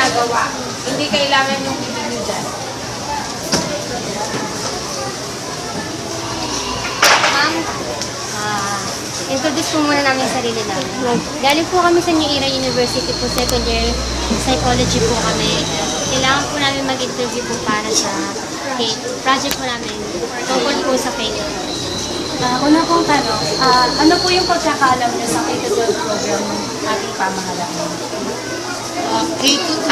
ginagawa. Hindi kailangan yung video dyan. Ma'am, introduce po muna namin yung sarili namin. Galing po kami sa New Era University po, second year psychology po kami. Kailangan po namin mag-interview po para sa project po namin tungkol po sa faith. Una pong tanong, ano po yung pagkakaalam niyo sa K-12 program ng ating pamahalaan? K-12,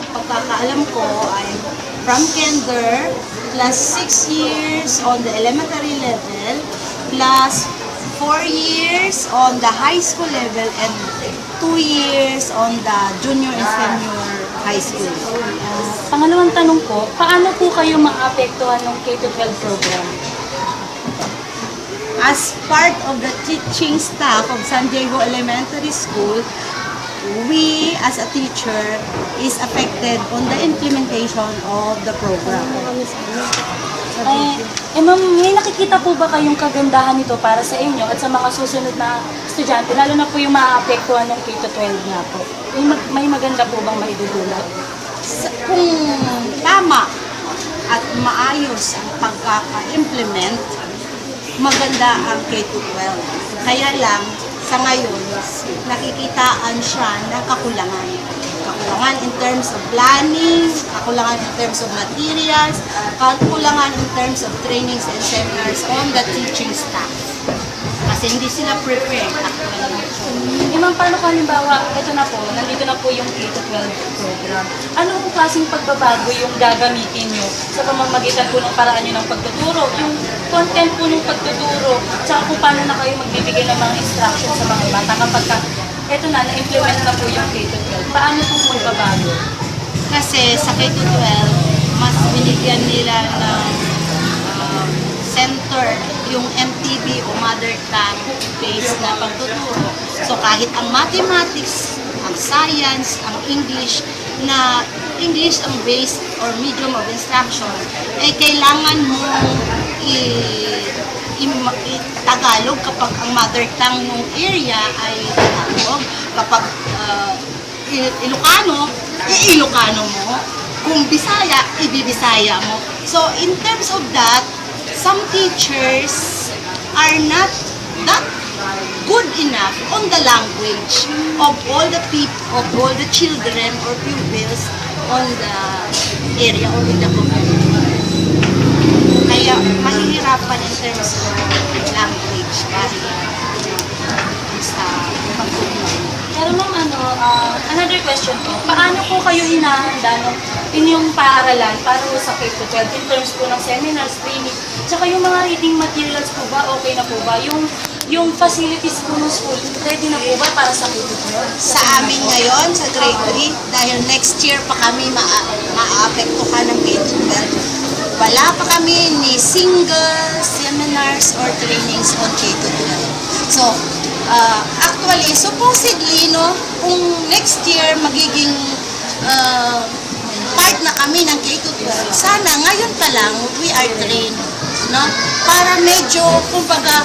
pagkakaalam ko ay from kinder plus 6 years on the elementary level plus 4 years on the high school level and 2 years on the junior and senior high school. Pangalawang tanong po, paano po kayo maapektuhan ng K-12 program? As part of the teaching staff of San Diego Elementary School, we as a teacher is affected on the implementation of the program. Ma'am, may nakikita po ba kayong kagandahan nito para sa inyo at sa mga susunod na estudyante, lalo na po yung maapektuhan ng K-12 nga po? May maganda po bang maidudulot? Kung tama at maayos ang pagkaka-implement, maganda ang K-12. Kaya lang, sa ngayon, nakikitaan siya ng kakulangan. Kakulangan in terms of planning, kakulangan in terms of materials, kakulangan in terms of trainings and seminars on the teaching staff. Kasi hindi sila prepared actually. Ma'am, paano kung halimbawa, ito na po, nandito na po yung K-12 program. Anong klaseng pagbabago yung gagamitin nyo sa pamamagitan po ng paraan nyo ng pagtuturo? Yung content po ng pagtuturo, tsaka kung paano na kayo magbibigay ng mga instructions sa mga bata kapag ito na-implement na po yung K-12. Paano pong magbabago? Kasi sa K-12, mas binigyan nila ng center yung MTB o mother tongue based na pagtuturo. So kahit ang mathematics, ang science, ang English, na English ang base or medium of instruction, eh kailangan mo Tagalog kapag ang mother tongue ng area ay Tagalog. Kapag Ilocano, Ilocano mo. Kung Bisaya, ibibisaya mo. So in terms of that, some teachers are not that good enough on the language of all the people, of all the children or pupils on the area or in the community. Kaya mahihirapan in terms of language dahil sa pagtuturo. Pero ma'am, another question po, paano po kayo hinahanda ng inyong paaralan para po sa K-12 in terms po ng seminars, training, tsaka yung mga reading materials po ba, okay na po ba? Yung facilities po ng school, ready na po ba para sa K-12? Sa amin ngayon, sa grade 3, dahil next year pa kami maaapektuhan ng K-12, wala pa kami ni single seminars or trainings on K-12. So, actually, supposedly, no, kung next year magiging part na kami ng K-12, sana ngayon pa lang we are trained, no? Para medyo, kumbaga,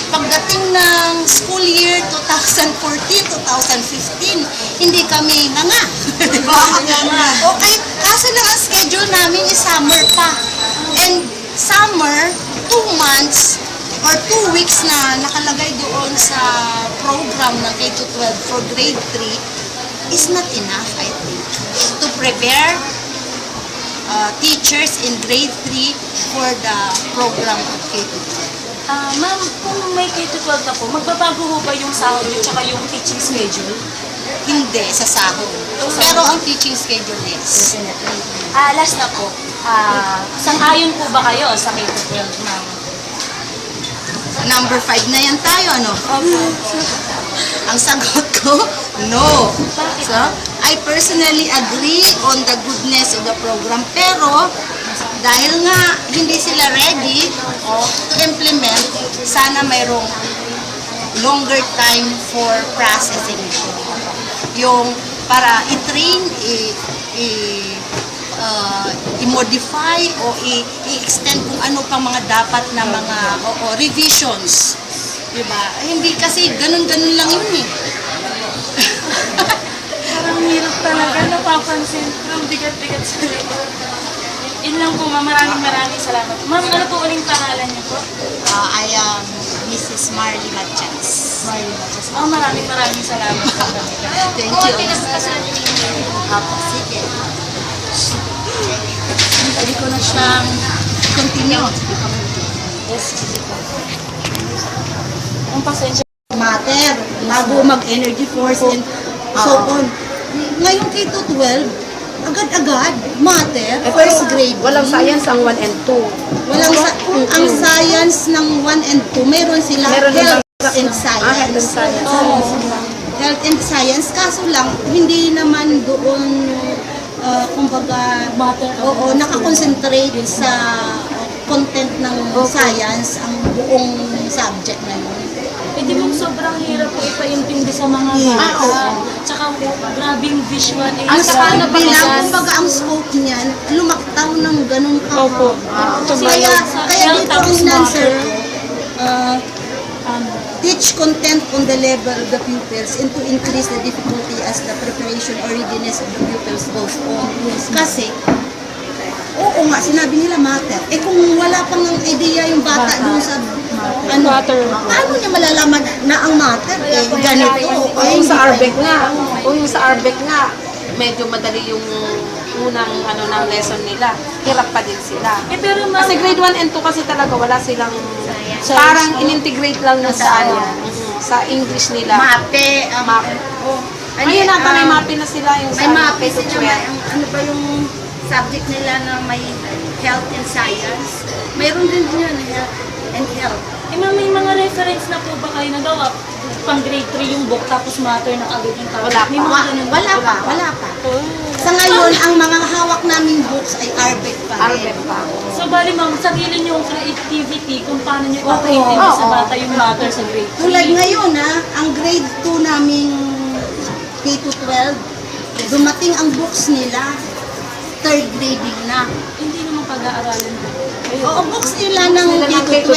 pagdating ng school year 2014-2015, hindi kami nga. Okay, kaso lang ang schedule namin is summer pa. And summer, 2 months or 2 weeks na nakalagay doon sa program ng K-12 for grade 3 is not enough, I think, to prepare teachers in grade 3 for the program of K-12. Ma'am, kung may K-12 na po, magbabago ho ba yung sahod yun tsaka yung teaching schedule? Hindi sa sahod. Pero ang teaching schedule, yes. Last na po, sang-ayon po ba kayo sa K-12, ma'am? Number 5 na yan tayo, ano? Ang sagot ko, no. So, I personally agree on the goodness of the program. Pero, dahil nga hindi sila ready to implement, sana mayroong longer time for processing. Yung para i-train, i-modify o i-extend kung ano pang mga dapat na mga revisions. Diba? Hindi kasi ganun-ganun lang yun eh. Parang hirap talaga, bigat-bigat sa Yun lang po, ma'am. Maraming salamat. Ma'am, ano po uling pangalan niyo po? I am Mrs. Marley Matias. Oh, maraming salamat po. Thank you. Apo, sige. Pwede ko na siyang continue. Yes, sige po. Ang pasensya. Matter, bago mag-energy force and so on. Ngayon K-12, agad-agad, matter, first grade. Walang science ang 1 and 2. Ang science ng 1 and 2, meron sila Meron health din and health and science. science. Oo. Health and science, kaso lang, hindi naman doon, kumbaga, oo, nakakonsentrate sa content ng science ang buong subject na yun. Hindi mo sobrang hirap po ipaintindi sa mga bata. Tsaka grabing visual aids. Ang saka na Bilang, kumbaga, ang scope niyan, lumaktaw ng ganung kahaba. Kaya dito ang answer ko, teach content on the level of the pupils and to increase the difficulty as the preparation or readiness of the pupils goes on. Kasi, oo nga, sinabi nila matter. Eh kung wala pang idea yung bata dun sa paano niya malalaman na ang matter? Eh, ganito. O yung sa Arbeck nga. O yung sa Arbeck nga, medyo madali yung unang ng lesson nila. Hirap pa din sila. Pero ma'am, Kasi grade 1 and 2 kasi talaga wala silang parang in-integrate lang yung sa sa English nila. Mape. Mape. Ngayon nata may mape na sila yung May sa mape K to sila. 12. Ano ba yung subject nila na may health and science? Mayroon din yun, health and health. ma'am, may mga reference na po ba kayo nagawa? Pang grade 3 yung book, tapos matter na agad yung tawag. Wala pa. May mga ganun. Wala pa. Sa ngayon, ang mga hawak naming books ay Arbeck pa rin. Arbeck pa. So, bali ma'am, sarili niyo yung creativity kung paano niyo ipapaintindi sa bata yung matter sa grade 3. Tulad ngayon ang grade 2 naming K-12, dumating ang books nila, third grading na. Hindi naman pag-aaralan ko. Oo, books nila ng Sila ng K-12.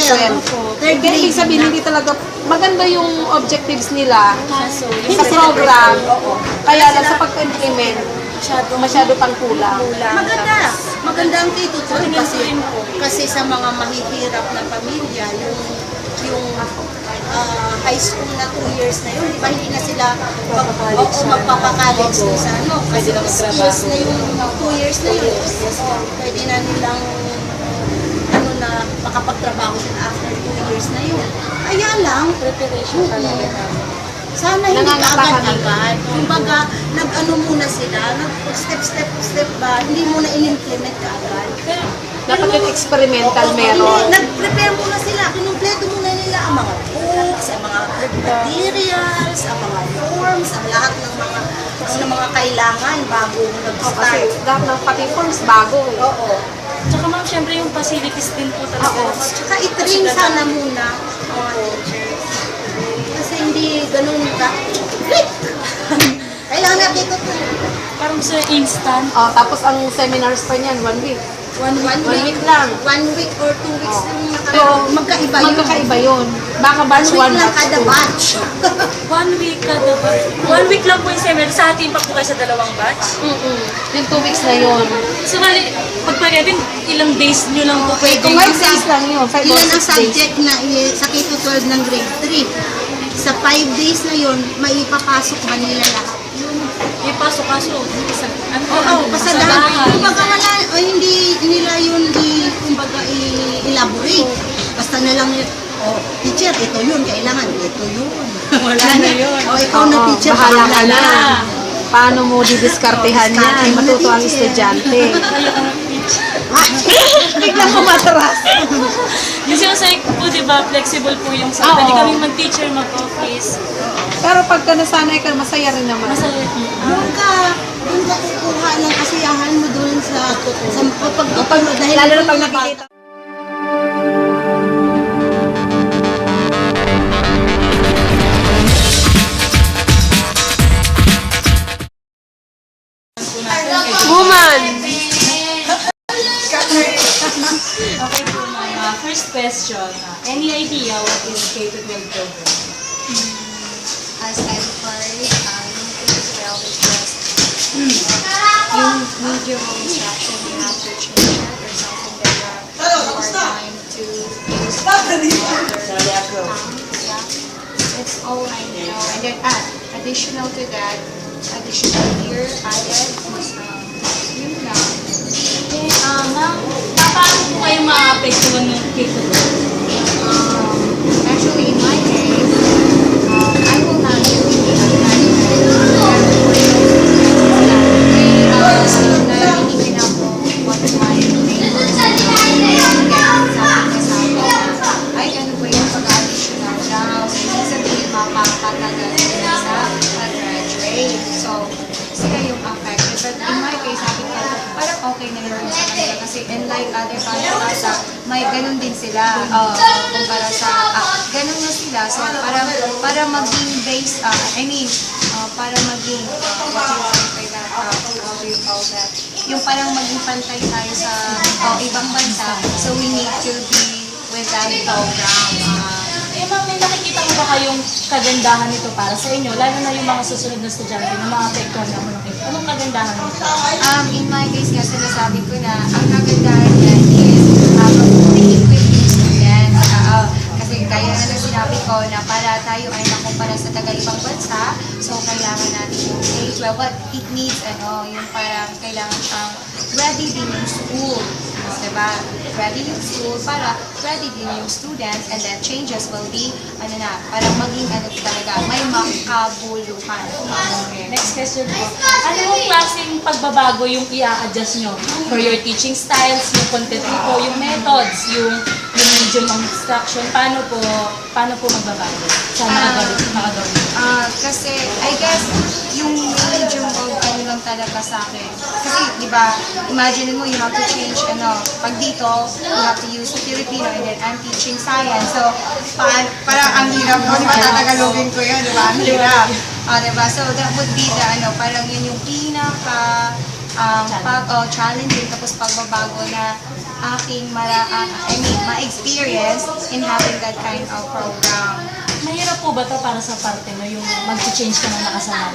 Third Hindi, grade ibig sabihin, na. hindi talaga, maganda yung objectives nila Kaso, sa program. Kaya lang sa pag-implement, masyado pang kulang. Maganda ang K-12 kasi sa mga mahihirap na pamilya, yung high school na 2 years na yun, di ba hindi na sila magpapakacollege na sa kasi skills na yung 2 years na yun. Pwede na nilang na makapagtrabaho sila after 2 years na yun. Kaya lang, preparation talaga. sana hindi agad-agad. Kumbaga, muna sila, step ba, hindi muna in-implement agad. Dapat yung experimental meron. Nag-prepare muna sila, kinumpleto muna nila ang mga books, ang mga materials, ang mga forms, ang lahat ng mga kailangan bago Kasi nag-start. lahat ng pati forms bago. Oo. Tsaka ma'am, syempre yung facilities din po talaga. Tsaka i-train sana muna ang mga teachers. Kasi hindi ganun click! Kailangan natin ito. Parang sa instant. Tapos ang seminars pa niyan, 1 week. One week lang. 1 week or 2 weeks lang Pero magkaiba yun. Magkakaiba yun. Baka 1 batch week 1, lang batch kada 2. batch. 1 week kada batch. 1 week lang po yung seminar. Sa atin pa po kayo sa dalawang batch. Yung 2 weeks na yun. So, bali, pagpagatin, ilang days nyo lang po Okay, Kung 5 days lang yun, 5 or 6 Ilan ang days. subject na sa K-12 ng grade 3? Sa 5 days na yun, may ipapasok ba nila lahat? may pasok-kaso. Oo, pasadahan. Kumbaga wala, hindi nila yun kumbaga i-elaborate. Basta na lang yun, teacher, ito yun, kailangan, ito yun. Wala na yun. Ikaw na teacher, Bahala ka na. Paano mo didiskartehan yan? Matuto ang estudyante. Biglang kumatras. Kasi yung psych po, di ba, flexible po yung sa pwede kami mag-teacher, mag-office. Pero pagka nasanay ka, masaya rin naman. Doon ka kukuha ng kasiyahan mo doon sa pagtuturo. Dahil Lalo na pag nakikita. Woman! Okay po, ma'am. First question. Any idea what is K-12 program? As I heard, yung K-12 is just yung video instruction, you have to change it or something that you are trying to use other yeah. It's all I know. And then additional to that, additional here added is yun lang. Ma'am, paano po kayo maapektuhan ng K-12? Actually, in my case, I will not do narinig ako what my neighbors ay, ano ba yung pag-additional daw? Ibig sabihin, mapapatagal sila sa pag-graduate. So, sila yung affected. But in my case, sabi ko, parang okay na yun sa kanila. Kasi unlike other countries, may ganun din sila. Kumpara sa, ganun na sila. So, para maging based, para maging, what do you call that? Yung parang maging pantay tayo sa ibang bansa. So, we need to be with that program. Ma'am, may nakikita mo ba kayong kagandahan nito para sa inyo? Lalo na yung mga susunod na estudyante na mga apektuhan na mo ng K-12. Anong kagandahan nito? In my case nga, sinasabi ko na ang kagandahan niyan is mag-equip yung students. Kasi kaya na lang sinabi ko na para tayo ay nakumpara sa taga-ibang bansa, so kailangan natin yung K-12. But it needs, yung parang kailangan ready din yung school. Diba? Ready yung school para ready din yung students, and then changes will be, parang maging talaga, may makabuluhan. Okay. Next question po. Ano yung klaseng pagbabago yung i-a-adjust nyo for your teaching styles, yung content po, yung methods, yung medium of instruction, paano po magbabago sa makagawin? Kasi, I guess, yung medium of lang talaga sa akin. Kasi, di ba, imagine mo, you have to change, pag dito, you have to use Filipino, and then I'm teaching science. So, parang ang hirap ko, di ba, tatagalogin ko yun, di ba? Ang hirap. Di ba? So, that would be the, parang yun yung challenging, tapos pagbabago na aking ma-experience in having that kind of program. Mahirap po ba ito para sa parte mo, yung mag-change ka ng nakasanayan?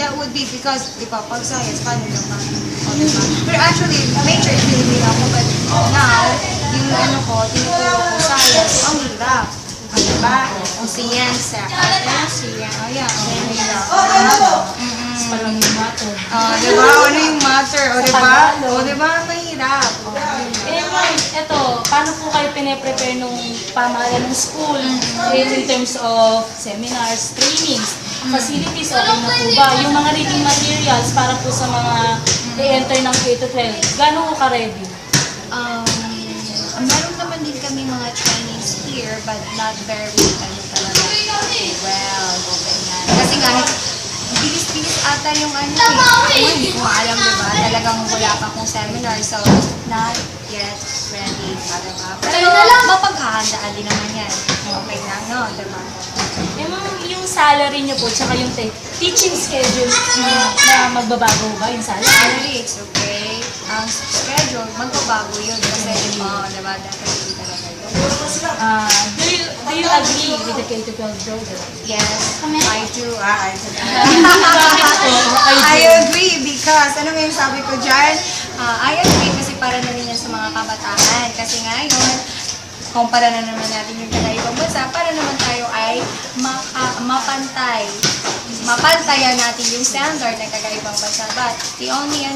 That would be because, di ba, pag science, paano naman? Diba? Pero actually, major is Filipino ako, but now, yung tinuturo ko science, ang hirap. Diba? O siyensa. Ang hirap. Parang yung matter. Diba? Ano yung matter? Diba? Mahirap. Ma'am, eto, paano po kayo pine-prepare nung pamahalaan ng school in terms of seminars, trainings, facilities, okay na po ba? Yung mga reading materials para po sa mga i-enter ng K-12, gano'n ko ka-ready? Meron naman din kami mga trainings here, but not very talaga. Well, ganyan. Kasi nga, bilis-bilis ata yung hindi ko alam, diba? Talagang wala pa akong seminar, so not yet ready, diba? Pero mapaghahandaan din naman yan. Okay lang, no? Diba? Ma'am, yung salary niyo po, tsaka yung teaching schedule na magbabago ba yung salary? Salary, it's okay. Ang schedule, magbabago yun. Kasi, diba? Definitely talaga yun. Do you agree with the K-12 program? Yes, I do. Bakit po? I agree because, ano nga yung sabi ko dyan? I agree kasi para na rin yan sa mga kabataan. Kasi ngayon, kumpara na naman natin yung taga-ibang bansa, para naman tayo ay mapantayan natin yung standard ng taga-ibang bansa. But the only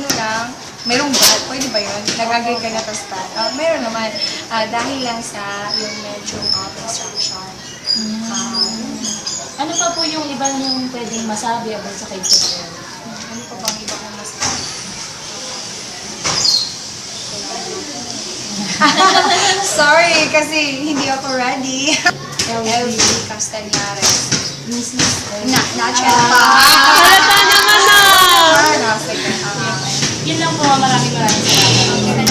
merong ba? Pwede ba yun? Nag-agree ka na to start? Meron naman. Dahil lang sa yung medium of instruction. Ano pa po yung iba yung pwedeng masabi about sa K-12? Ano pa bang iba kong masabi? Sorry, kasi hindi ako ready. LV Castañares. Natural pa. Halata naman na! Sige. Yun lang po, maraming salamat.